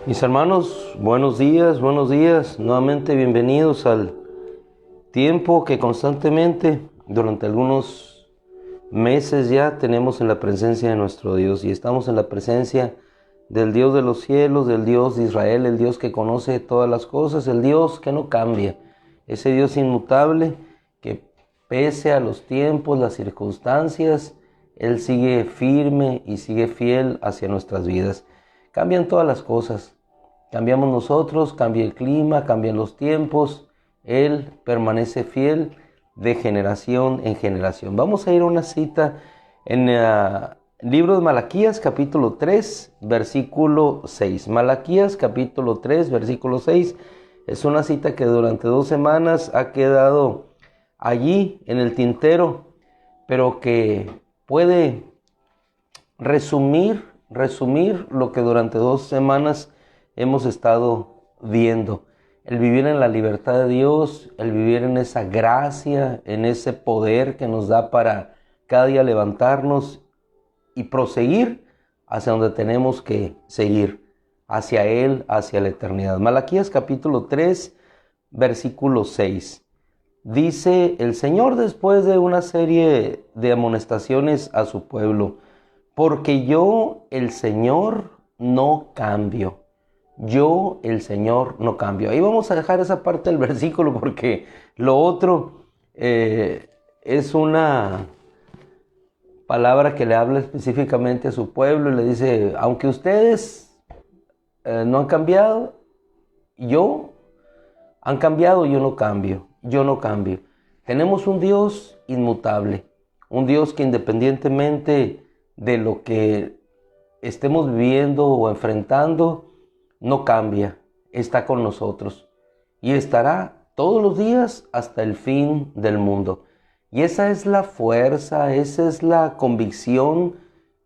Mis hermanos, buenos días, buenos días. Nuevamente bienvenidos al tiempo que constantemente, durante algunos meses ya, tenemos en la presencia de nuestro Dios. Y estamos en la presencia del Dios de los cielos, del Dios de Israel, el Dios que conoce todas las cosas, el Dios que no cambia. Ese Dios inmutable que pese a los tiempos, las circunstancias, Él sigue firme y sigue fiel hacia nuestras vidas. Cambian todas las cosas. Cambiamos nosotros, cambia el clima, cambian los tiempos. Él permanece fiel de generación en generación. Vamos a ir a una cita en el libro de Malaquías, capítulo 3, versículo 6. Malaquías, capítulo 3, versículo 6. Es una cita que durante 2 semanas ha quedado allí en el tintero, pero que puede resumir lo que durante 2 semanas hemos estado viendo. El vivir en la libertad de Dios, el vivir en esa gracia, en ese poder que nos da para cada día levantarnos y proseguir hacia donde tenemos que seguir, hacia Él, hacia la eternidad. Malaquías capítulo 3, versículo 6. Dice el Señor después de una serie de amonestaciones a su pueblo: porque yo, el Señor, no cambio. Yo, el Señor, no cambio. Ahí vamos a dejar esa parte del versículo porque lo otro es una palabra que le habla específicamente a su pueblo y le dice: aunque ustedes no han cambiado, yo no cambio. Yo no cambio. Tenemos un Dios inmutable, un Dios que independientemente de lo que estemos viviendo o enfrentando, no cambia, está con nosotros y estará todos los días hasta el fin del mundo. Y esa es la fuerza, esa es la convicción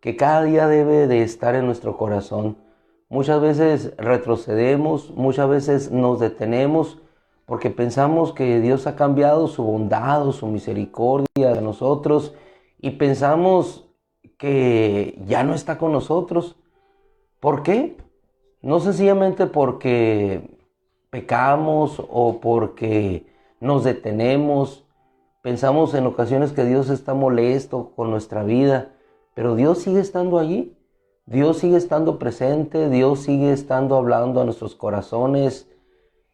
que cada día debe de estar en nuestro corazón. Muchas veces retrocedemos, muchas veces nos detenemos porque pensamos que Dios ha cambiado su bondad o su misericordia de nosotros y pensamos que ya no está con nosotros. ¿Por qué? No sencillamente porque pecamos o porque nos detenemos. Pensamos en ocasiones que Dios está molesto con nuestra vida, pero Dios sigue estando allí. Dios sigue estando presente, Dios sigue estando hablando a nuestros corazones.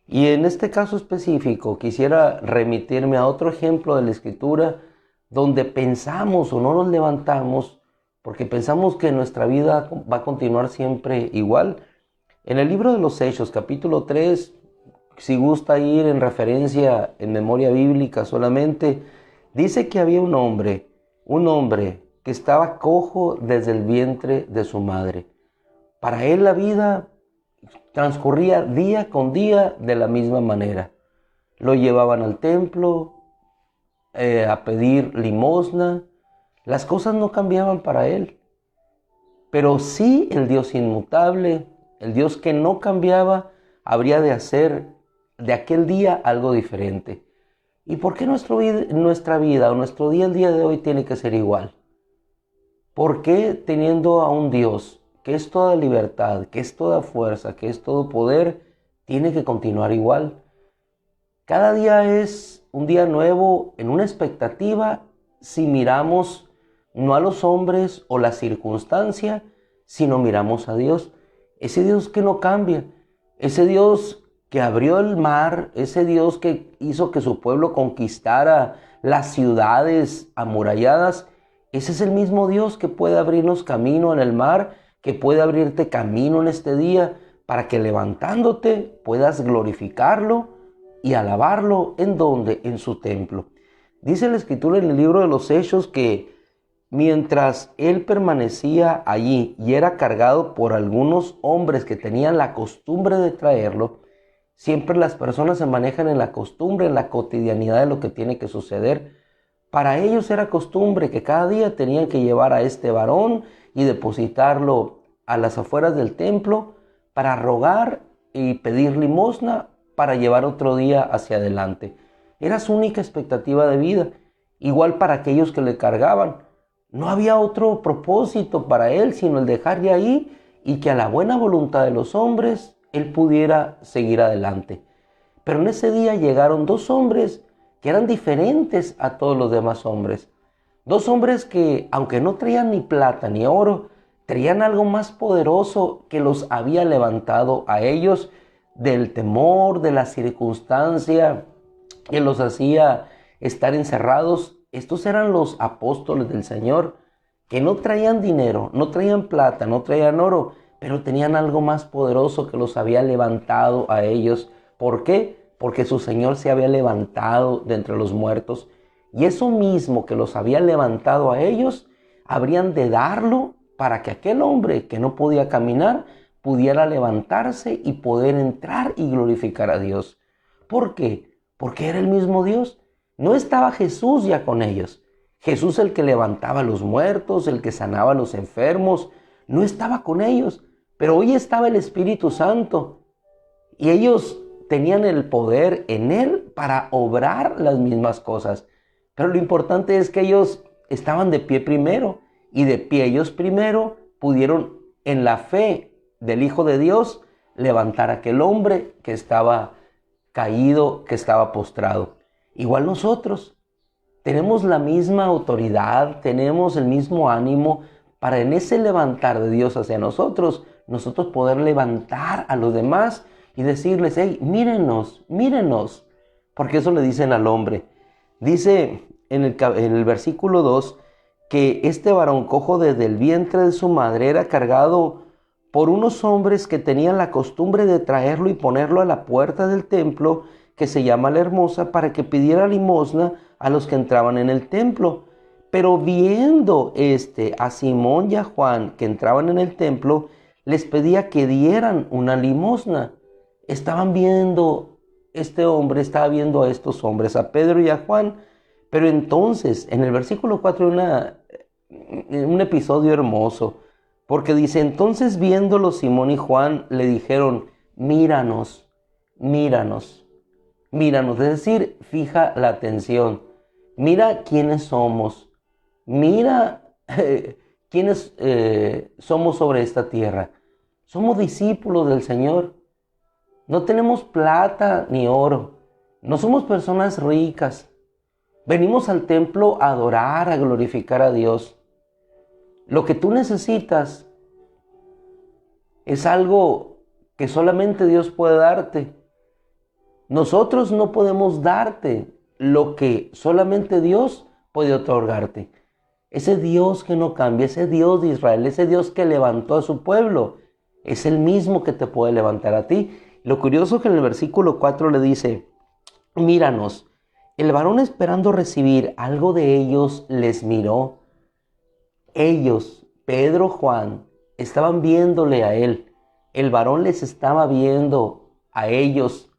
Y en este caso específico quisiera remitirme a otro ejemplo de la Escritura donde pensamos o no nos levantamos porque pensamos que nuestra vida va a continuar siempre igual. En el libro de los Hechos, capítulo 3, si gusta ir en referencia, en memoria bíblica solamente, dice que había un hombre que estaba cojo desde el vientre de su madre. Para él la vida transcurría día con día de la misma manera. Lo llevaban al templo a pedir limosna. Las cosas no cambiaban para él. Pero sí el Dios inmutable, el Dios que no cambiaba, habría de hacer de aquel día algo diferente. ¿Y por qué nuestra vida o nuestro día el día de hoy tiene que ser igual? ¿Por qué teniendo a un Dios que es toda libertad, que es toda fuerza, que es todo poder, tiene que continuar igual? Cada día es un día nuevo en una expectativa si miramos no a los hombres o la circunstancia, sino miramos a Dios. Ese Dios que no cambia, ese Dios que abrió el mar, ese Dios que hizo que su pueblo conquistara las ciudades amuralladas, ese es el mismo Dios que puede abrirnos camino en el mar, que puede abrirte camino en este día para que levantándote puedas glorificarlo y alabarlo. ¿En dónde? En su templo. Dice la Escritura en el libro de los Hechos que mientras él permanecía allí y era cargado por algunos hombres que tenían la costumbre de traerlo, siempre las personas se manejan en la costumbre, en la cotidianidad de lo que tiene que suceder. Para ellos era costumbre que cada día tenían que llevar a este varón y depositarlo a las afueras del templo para rogar y pedir limosna para llevar otro día hacia adelante. Era su única expectativa de vida. Igual para aquellos que le cargaban. No había otro propósito para él sino el dejar de ahí y que a la buena voluntad de los hombres él pudiera seguir adelante. Pero en ese día llegaron dos hombres que eran diferentes a todos los demás hombres. Dos hombres que, aunque no traían ni plata ni oro, traían algo más poderoso que los había levantado a ellos del temor, de la circunstancia que los hacía estar encerrados. Estos eran los apóstoles del Señor, que no traían dinero, no traían plata, no traían oro, pero tenían algo más poderoso que los había levantado a ellos. ¿Por qué? Porque su Señor se había levantado de entre los muertos. Y eso mismo que los había levantado a ellos, habrían de darlo para que aquel hombre que no podía caminar pudiera levantarse y poder entrar y glorificar a Dios. ¿Por qué? Porque era el mismo Dios. No estaba Jesús ya con ellos. Jesús, el que levantaba a los muertos, el que sanaba a los enfermos, no estaba con ellos. Pero hoy estaba el Espíritu Santo y ellos tenían el poder en Él para obrar las mismas cosas. Pero lo importante es que ellos estaban de pie primero, y de pie ellos primero pudieron, en la fe del Hijo de Dios, levantar a aquel hombre que estaba caído, que estaba postrado. Igual nosotros tenemos la misma autoridad, tenemos el mismo ánimo para en ese levantar de Dios hacia nosotros poder levantar a los demás y decirles: hey, mírenos, mírenos. Porque eso le dicen al hombre. Dice en el versículo 2 que este varón cojo desde el vientre de su madre era cargado por unos hombres que tenían la costumbre de traerlo y ponerlo a la puerta del templo, que se llama La Hermosa, para que pidiera limosna a los que entraban en el templo. Pero viendo a Simón y a Juan, que entraban en el templo, les pedía que dieran una limosna. Estaban viendo, este hombre estaba viendo a estos hombres, a Pedro y a Juan. Pero entonces, en el versículo 4, un episodio hermoso, porque dice: entonces viéndolo Simón y Juan le dijeron: míranos, míranos, míranos. Es decir, fija la atención, mira quiénes somos, mira quiénes somos sobre esta tierra. Somos discípulos del Señor, no tenemos plata ni oro, no somos personas ricas. Venimos al templo a adorar, a glorificar a Dios. Lo que tú necesitas es algo que solamente Dios puede darte. Nosotros no podemos darte lo que solamente Dios puede otorgarte. Ese Dios que no cambia, ese Dios de Israel, ese Dios que levantó a su pueblo, es el mismo que te puede levantar a ti. Lo curioso es que en el versículo 4 le dice: míranos. El varón, esperando recibir algo de ellos, les miró. Ellos, Pedro, Juan, estaban viéndole a él. El varón les estaba viendo a ellos.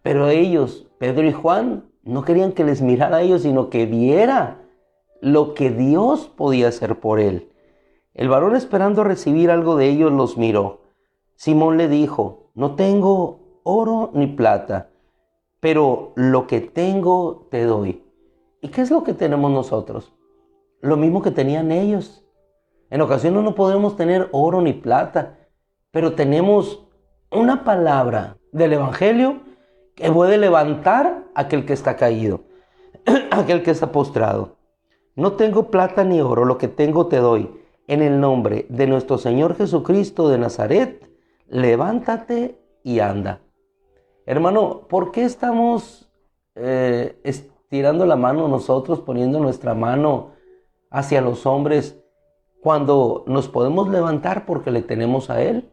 Pero ellos, Pedro y Juan, no querían que les mirara a ellos, sino que viera lo que Dios podía hacer por él. El varón, esperando recibir algo de ellos, los miró. Simón le dijo: no tengo oro ni plata, pero lo que tengo te doy. ¿Y qué es lo que tenemos nosotros? Lo mismo que tenían ellos. En ocasiones no podemos tener oro ni plata, pero tenemos una palabra del Evangelio que puede levantar a aquel que está caído, aquel que está postrado. No tengo plata ni oro, lo que tengo te doy. En el nombre de nuestro Señor Jesucristo de Nazaret, levántate y anda. Hermano, ¿por qué estamos estirando la mano nosotros, poniendo nuestra mano hacia los hombres, cuando nos podemos levantar porque le tenemos a Él?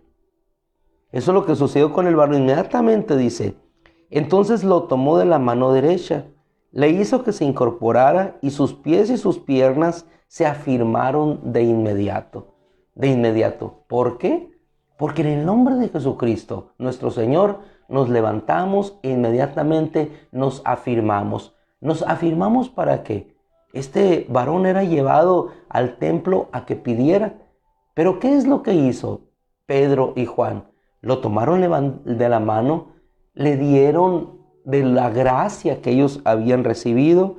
Eso es lo que sucedió con el varón. Inmediatamente dice: entonces lo tomó de la mano derecha, le hizo que se incorporara, y sus pies y sus piernas se afirmaron de inmediato. De inmediato. ¿Por qué? Porque en el nombre de Jesucristo, nuestro Señor, nos levantamos e inmediatamente nos afirmamos. ¿Nos afirmamos para qué? Este varón era llevado al templo a que pidiera. ¿Pero qué es lo que hizo Pedro y Juan? Lo tomaron de la mano, le dieron de la gracia que ellos habían recibido.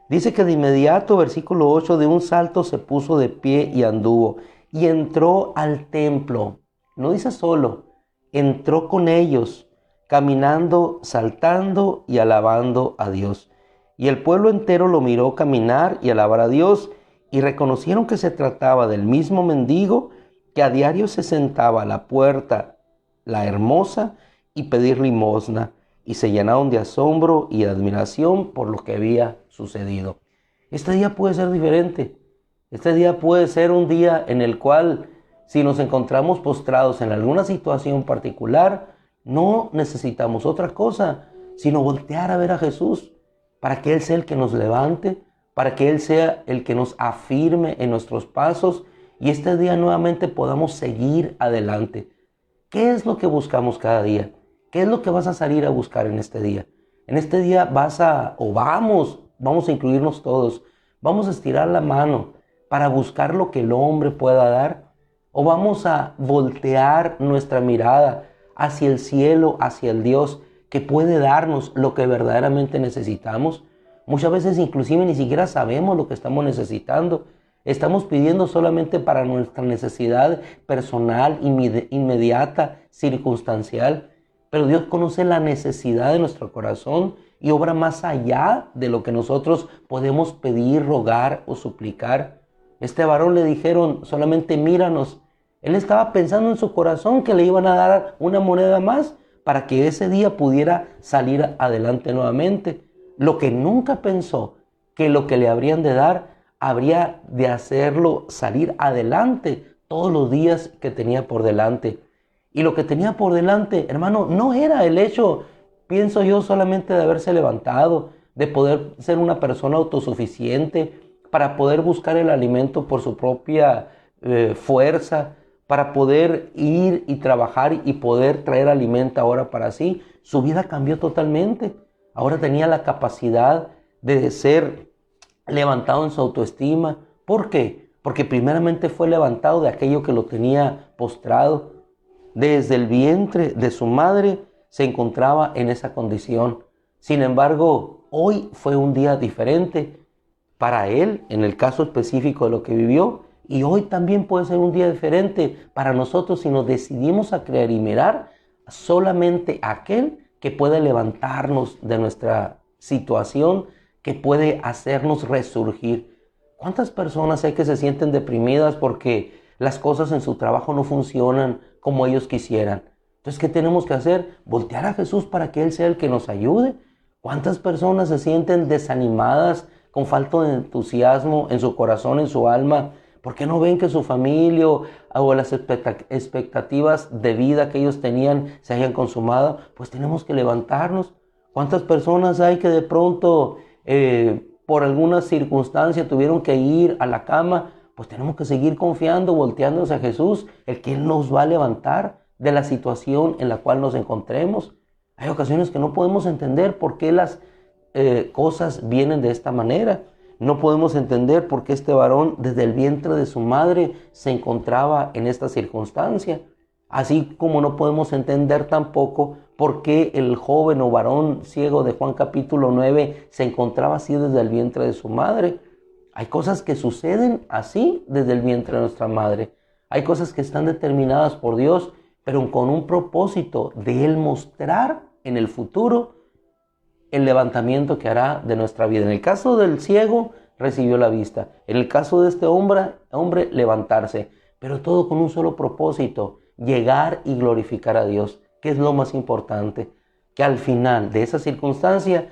Dice que de inmediato, versículo 8, de un salto se puso de pie y anduvo. Y entró al templo. No dice solo, entró con ellos, caminando, saltando y alabando a Dios. Y el pueblo entero lo miró caminar y alabar a Dios, y reconocieron que se trataba del mismo mendigo que a diario se sentaba a la puerta, la hermosa, y pedir limosna, y se llenaron de asombro y de admiración por lo que había sucedido. Este día puede ser diferente. Este día puede ser un día en el cual, si nos encontramos postrados en alguna situación particular, no necesitamos otra cosa, sino voltear a ver a Jesús, para que Él sea el que nos levante, para que Él sea el que nos afirme en nuestros pasos, y este día nuevamente podamos seguir adelante. ¿Qué es lo que buscamos cada día? ¿Qué es lo que vas a salir a buscar en este día? En este día vamos a incluirnos todos, vamos a estirar la mano para buscar lo que el hombre pueda dar, o vamos a voltear nuestra mirada hacia el cielo, hacia el Dios que puede darnos lo que verdaderamente necesitamos. Muchas veces inclusive ni siquiera sabemos lo que estamos necesitando. Estamos pidiendo solamente para nuestra necesidad personal, inmediata, circunstancial. Pero Dios conoce la necesidad de nuestro corazón y obra más allá de lo que nosotros podemos pedir, rogar o suplicar. Este varón le dijeron, solamente míranos. Él estaba pensando en su corazón que le iban a dar una moneda más para que ese día pudiera salir adelante nuevamente. Lo que nunca pensó que lo que le habrían de dar habría de hacerlo salir adelante todos los días que tenía por delante. Y lo que tenía por delante, hermano, no era el hecho, pienso yo, solamente de haberse levantado, de poder ser una persona autosuficiente, para poder buscar el alimento por su propia fuerza, para poder ir y trabajar y poder traer alimento ahora para sí. Su vida cambió totalmente. Ahora tenía la capacidad de ser levantado en su autoestima. ¿Por qué? Porque primeramente fue levantado de aquello que lo tenía postrado. Desde el vientre de su madre se encontraba en esa condición. Sin embargo, hoy fue un día diferente para él, en el caso específico de lo que vivió, y hoy también puede ser un día diferente para nosotros si nos decidimos a creer y mirar solamente a aquel que puede levantarnos de nuestra situación, que puede hacernos resurgir. ¿Cuántas personas hay que se sienten deprimidas porque las cosas en su trabajo no funcionan como ellos quisieran? Entonces, ¿qué tenemos que hacer? Voltear a Jesús para que Él sea el que nos ayude. ¿Cuántas personas se sienten desanimadas, con falta de entusiasmo en su corazón, en su alma? ¿Por qué no ven que su familia o las expectativas de vida que ellos tenían se hayan consumado? Pues tenemos que levantarnos. ¿Cuántas personas hay que de pronto por alguna circunstancia tuvieron que ir a la cama? Pues tenemos que seguir confiando, volteándonos a Jesús, el que Él nos va a levantar de la situación en la cual nos encontremos. Hay ocasiones que no podemos entender por qué las cosas vienen de esta manera. No podemos entender por qué este varón desde el vientre de su madre se encontraba en esta circunstancia. Así como no podemos entender tampoco por qué el joven o varón ciego de Juan capítulo 9 se encontraba así desde el vientre de su madre. Hay cosas que suceden así desde el vientre de nuestra madre. Hay cosas que están determinadas por Dios, pero con un propósito de Él mostrar en el futuro el levantamiento que hará de nuestra vida. En el caso del ciego, recibió la vista. En el caso de este hombre, levantarse. Pero todo con un solo propósito: llegar y glorificar a Dios, que es lo más importante. Que al final de esa circunstancia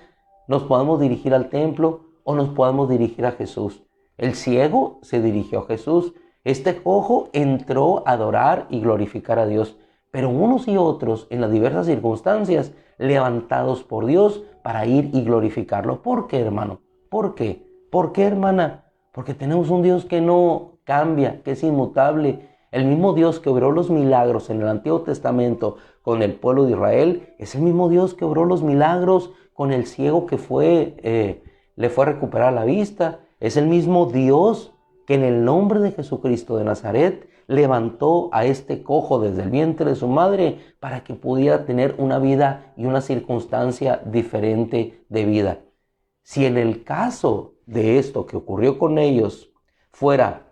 nos podamos dirigir al templo o nos podamos dirigir a Jesús. El ciego se dirigió a Jesús. Este cojo entró a adorar y glorificar a Dios. Pero unos y otros, en las diversas circunstancias, levantados por Dios para ir y glorificarlo. ¿Por qué, hermano? ¿Por qué? ¿Por qué, hermana? Porque tenemos un Dios que no cambia, que es inmutable. El mismo Dios que obró los milagros en el Antiguo Testamento con el pueblo de Israel, es el mismo Dios que obró los milagros con el ciego que le fue a recuperar la vista. Es el mismo Dios que en el nombre de Jesucristo de Nazaret levantó a este cojo desde el vientre de su madre para que pudiera tener una vida y una circunstancia diferente de vida. Si en el caso de esto que ocurrió con ellos fuera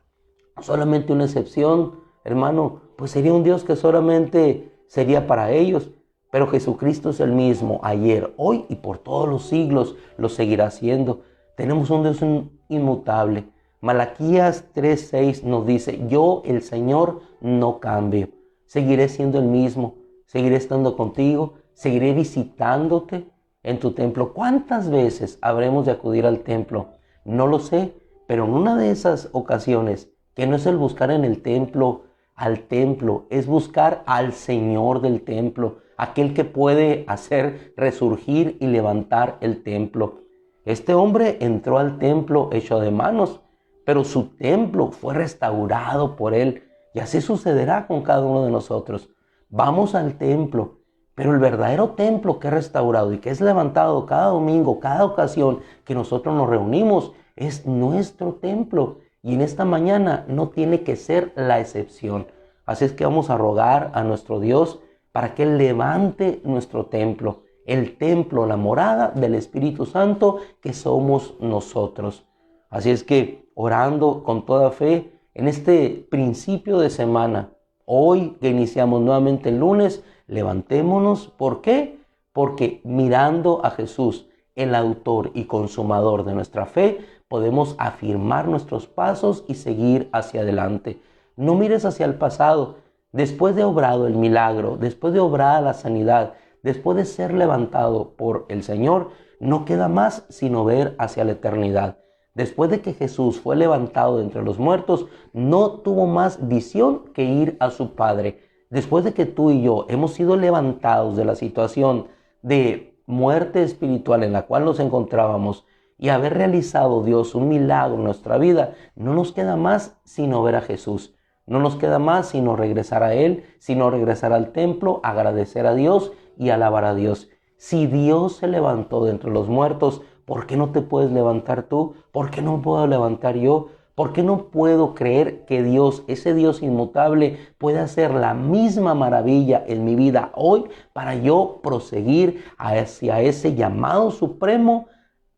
solamente una excepción, hermano, pues sería un Dios que solamente sería para ellos. Pero Jesucristo es el mismo ayer, hoy y por todos los siglos lo seguirá siendo. Tenemos un Dios inmutable. Malaquías 3:6 nos dice: yo, el Señor, no cambio. Seguiré siendo el mismo, seguiré estando contigo, seguiré visitándote en tu templo. ¿Cuántas veces habremos de acudir al templo? No lo sé, pero en una de esas ocasiones, que no es el buscar en el templo al templo, es buscar al Señor del templo, aquel que puede hacer resurgir y levantar el templo. Este hombre entró al templo hecho de manos, pero su templo fue restaurado por él, y así sucederá con cada uno de nosotros. Vamos al templo, pero el verdadero templo que es restaurado y que es levantado cada domingo, cada ocasión que nosotros nos reunimos, es nuestro templo. Y en esta mañana no tiene que ser la excepción. Así es que vamos a rogar a nuestro Dios para que Él levante nuestro templo, el templo, la morada del Espíritu Santo que somos nosotros. Así es que orando con toda fe en este principio de semana, hoy que iniciamos nuevamente el lunes, levantémonos. ¿Por qué? Porque mirando a Jesús, el autor y consumador de nuestra fe, podemos afirmar nuestros pasos y seguir hacia adelante. No mires hacia el pasado. Después de obrado el milagro, después de obrada la sanidad, después de ser levantado por el Señor, no queda más sino ver hacia la eternidad. Después de que Jesús fue levantado de entre los muertos, no tuvo más visión que ir a su Padre. Después de que tú y yo hemos sido levantados de la situación de muerte espiritual en la cual nos encontrábamos y haber realizado Dios un milagro en nuestra vida, no nos queda más sino ver a Jesús. No nos queda más sino regresar a Él, sino regresar al templo, agradecer a Dios y alabar a Dios. Si Dios se levantó de entre los muertos, ¿por qué no te puedes levantar tú? ¿Por qué no puedo levantar yo? ¿Por qué no puedo creer que Dios, ese Dios inmutable, puede hacer la misma maravilla en mi vida hoy para yo proseguir hacia ese llamado supremo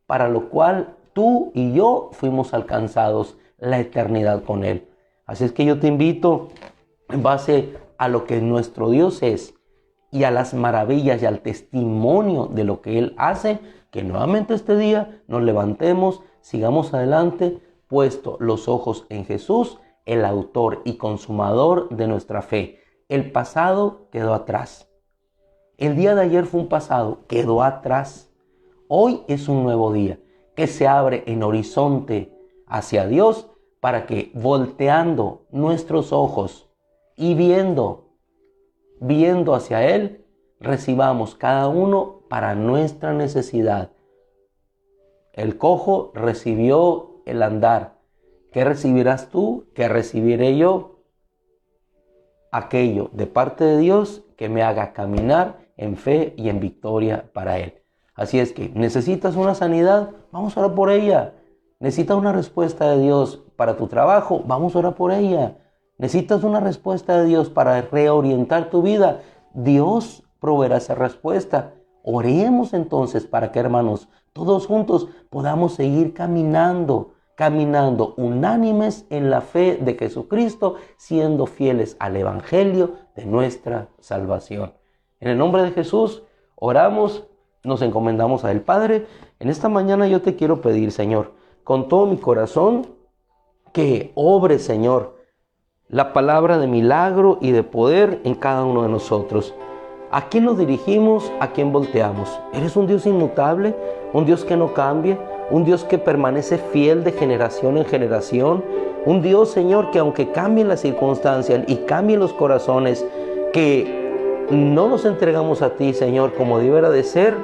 para lo cual tú y yo fuimos alcanzados, la eternidad con Él? Así es que yo te invito, en base a lo que nuestro Dios es y a las maravillas y al testimonio de lo que Él hace, que nuevamente este día nos levantemos, sigamos adelante, puesto los ojos en Jesús, el autor y consumador de nuestra fe. El pasado quedó atrás. El día de ayer fue un pasado, quedó atrás. Hoy es un nuevo día que se abre en horizonte hacia Dios, para que volteando nuestros ojos y viendo hacia Él, recibamos cada uno para nuestra necesidad. El cojo recibió el andar. ¿Qué recibirás tú? ¿Qué recibiré yo? Aquello de parte de Dios que me haga caminar en fe y en victoria para Él. Así es que, ¿necesitas una sanidad? Vamos a orar por ella. ¿Necesitas una respuesta de Dios para tu trabajo? Vamos a orar por ella. ¿Necesitas una respuesta de Dios para reorientar tu vida? Dios proveerá esa respuesta. Oremos entonces para que, hermanos, todos juntos podamos seguir caminando unánimes en la fe de Jesucristo, siendo fieles al Evangelio de nuestra salvación. En el nombre de Jesús, oramos, nos encomendamos a Él. Padre, en esta mañana yo te quiero pedir, Señor, con todo mi corazón, que obre, Señor, la palabra de milagro y de poder en cada uno de nosotros. ¿A quién nos dirigimos? ¿A quién volteamos? Eres un Dios inmutable, un Dios que no cambia, un Dios que permanece fiel de generación en generación, un Dios, Señor, que aunque cambien las circunstancias y cambien los corazones, que no nos entregamos a ti, Señor, como debiera de ser,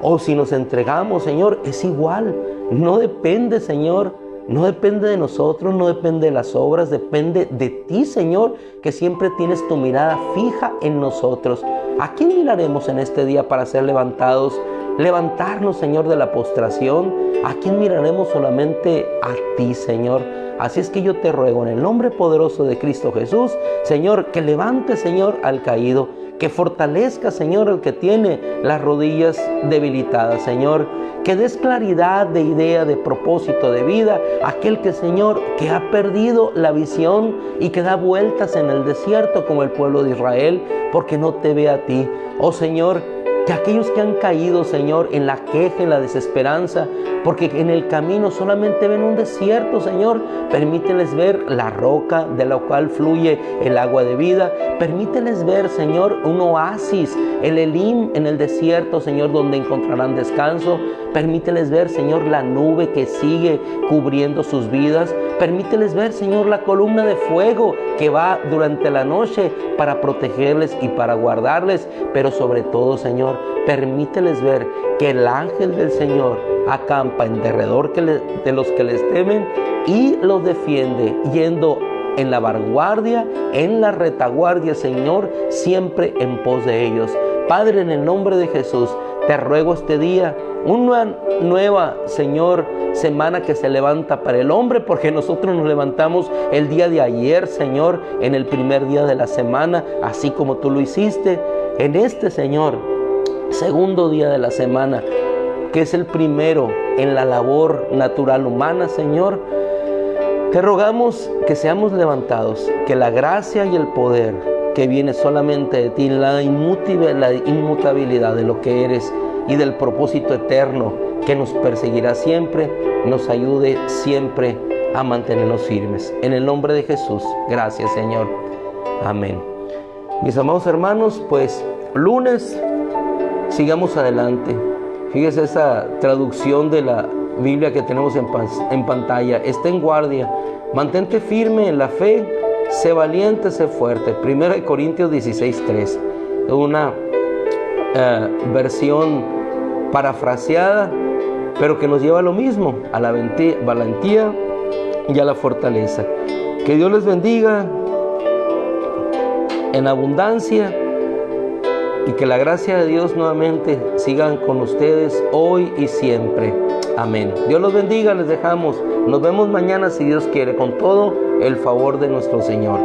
o si nos entregamos, Señor, es igual. No depende, Señor, no depende de nosotros, no depende de las obras, depende de ti, Señor, que siempre tienes tu mirada fija en nosotros. ¿A quién miraremos en este día para ser levantados? Levantarnos, Señor, de la postración. ¿A quién miraremos? Solamente a ti, Señor. Así es que yo te ruego en el nombre poderoso de Cristo Jesús, Señor, que levante, Señor, al caído, que fortalezca, Señor, al que tiene las rodillas debilitadas, Señor, que des claridad de idea, de propósito, de vida, aquel que, Señor, que ha perdido la visión y que da vueltas en el desierto como el pueblo de Israel, porque no te ve a ti. Oh Señor, que aquellos que han caído, Señor, en la queja, en la desesperanza, porque en el camino solamente ven un desierto, Señor, permíteles ver la roca de la cual fluye el agua de vida. Permíteles ver, Señor, un oasis, el Elim en el desierto, Señor, donde encontrarán descanso. Permíteles ver, Señor, la nube que sigue cubriendo sus vidas. Permíteles ver, Señor, la columna de fuego que va durante la noche para protegerles y para guardarles. Pero sobre todo, Señor, permíteles ver que el ángel del Señor acampa en derredor de los que les temen y los defiende, yendo en la vanguardia, en la retaguardia, Señor, siempre en pos de ellos. Padre, en el nombre de Jesús, te ruego este día, una nueva, Señor, semana que se levanta para el hombre, porque nosotros nos levantamos el día de ayer, Señor, en el primer día de la semana, así como tú lo hiciste. En este, Señor, segundo día de la semana, que es el primero en la labor natural humana, Señor, te rogamos que seamos levantados, que la gracia y el poder que viene solamente de ti, la inmutabilidad de lo que eres y del propósito eterno que nos perseguirá siempre, nos ayude siempre a mantenernos firmes. En el nombre de Jesús, gracias, Señor. Amén. Mis amados hermanos, pues lunes, sigamos adelante. Fíjese esa traducción de la Biblia que tenemos en pantalla. Está en guardia, mantente firme en la fe, sé valiente, sé fuerte. 1 Corintios 16:3. Una versión parafraseada, pero que nos lleva a lo mismo, a la valentía y a la fortaleza. Que Dios les bendiga en abundancia y que la gracia de Dios nuevamente siga con ustedes hoy y siempre. Amén. Dios los bendiga, les dejamos. Nos vemos mañana si Dios quiere, con todo el favor de nuestro Señor.